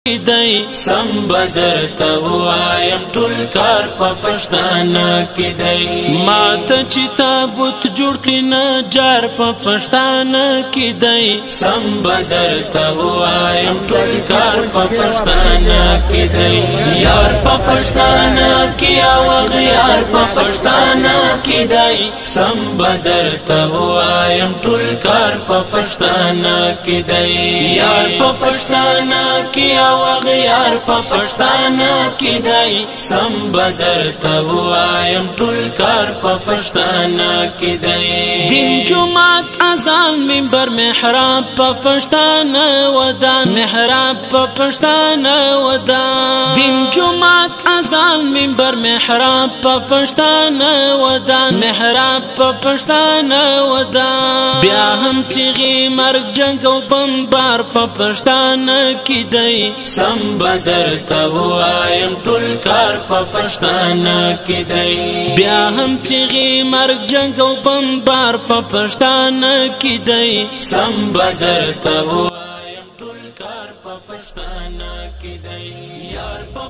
دی سم بدر توایم ټول کار په پښتانه کې دی ما ته چې تابوت جوړ کړي نه جار په پښتانه کې دی سم بدر توایم ټول کار په پښتانه کې دی یار په پښتانه کې او غیار په پښتانه کې دی سم بدر توایم ټول کار په پښتانه کې دی یار په پښتانه کې وغیار په پښتانه کې دی سم بدر توایم ټول کار په پښتانه کې دی دین جمعات اذان منبر محراب په پښتانه ودان محراب په پښتانه ودان دین جمعات اذان منبر محراب په پښتانه ودان محراب په پښتانه ودان بیا هم چیغي مرګ جنگ او بمبار په پښتانه کې دی سم بدر توایم ټول کار په پښتانه کې دی بیا هم چیغي مرګ جنگ او بمبار په پښتانه کې دی سم بدر توایم ټول کار په پښتانه کې دی یار په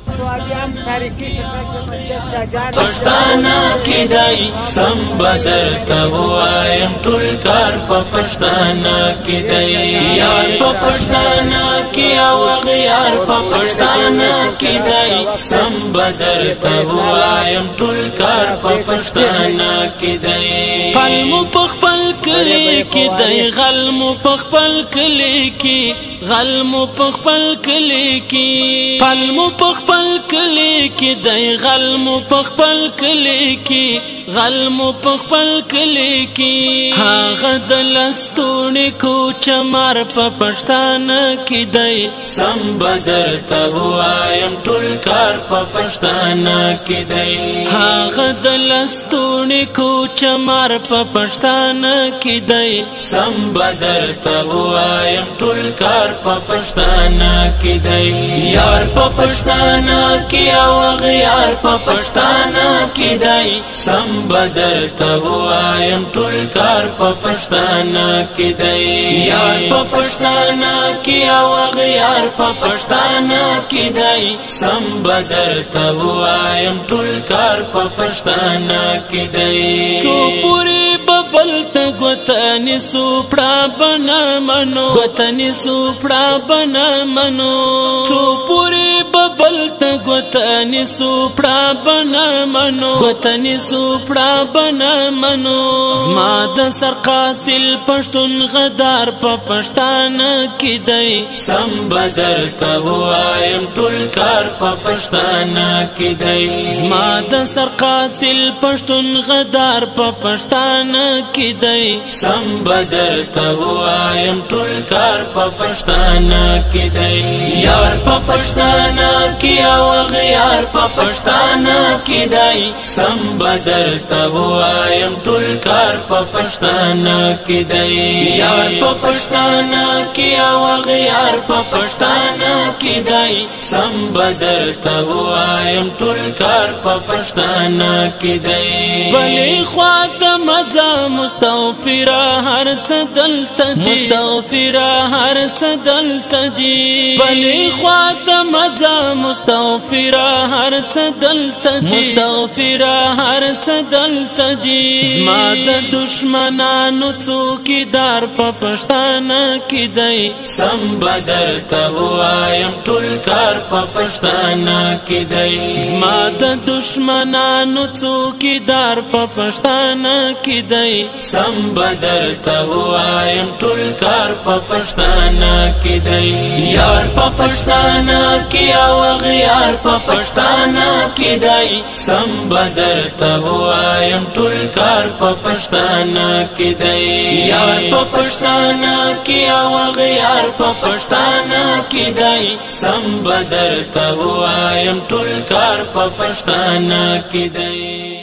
پښتانه کې دی سم بدر توایم ټول کار په پښتانه کې دی یار په پښتانه کې او غیار په پښتانه کې دی سم بدر توایم ټول کار په پښتانه کې دی قلم په خپل کلی کې دی غلم په خپل کلی کې غلم په خپل کلی کې قلم په خپل کلی کې دی غلم په خپل کلی کې غلم په خپل کلی کې هغه د لستونی کوچ مار په پښتانه کې دی سم بدر توایم ټول کار په پښتانه کې دی هغه د لستونی کوچ مار په پښتانه کې دی سم بدر توایم ټول کار په پښتانه کې دی یار په پښتانه کې او غیار په پښتانه کې دی سم بدر توایم ټول کار په پښتانه کې دی یار په پښتانه کې او غیار په پښتانه کې دی سم بدر توایم ټول کار په پښتانه کې دی څو پوری ببل ته ګوتنی سوپړه بنا منو ګوتنی سوپړه بنا منو څو پوری ببل ته ګوتنی سوپړه بنا منو ګوتنی سوپړه بنا منو زما د سر قاتل پښتون غدار په پښتانه کې دی سم بدر توایم ټول کار په پښتانه کې دی زما د سر قاتل پښتون غدار په پښتانه کې دی سم بدر توایم ټول کار په پښتانه کې دی یار په پښتانه کې او غیار په پښتانه کې دی سم بدر توایم ټول کار په پښتانه کې دی یار په پښتانه کې او غیار په پښتانه کې دی سم بدر توایم ټول کار په پښتانه کې دی بلې خوا د مزه مستغفره هر څه دلته دی مستغفره هر څه دلته دی بلې خوا د مزه مستغفره هر څه دلته دی مستغفره هر څه دلته دی زما د دشمنانو څوکیدار په پښتانه کې دی سم بدر توایم ټول کار په پښتانه کې دی زما د دشمنانو څوکیدار په پښتانه کې دی سم بدر توایم ټول کار په پښتانه کې دی یار په پښتانه کې او غیار په پښتانه کې دی سم بدر توایم ټول کار په پښتانه کې دی یار په پښتانه کې او غیار په پښتانه کې دی سم بدر توایم ټول کار په پښتانه کې دی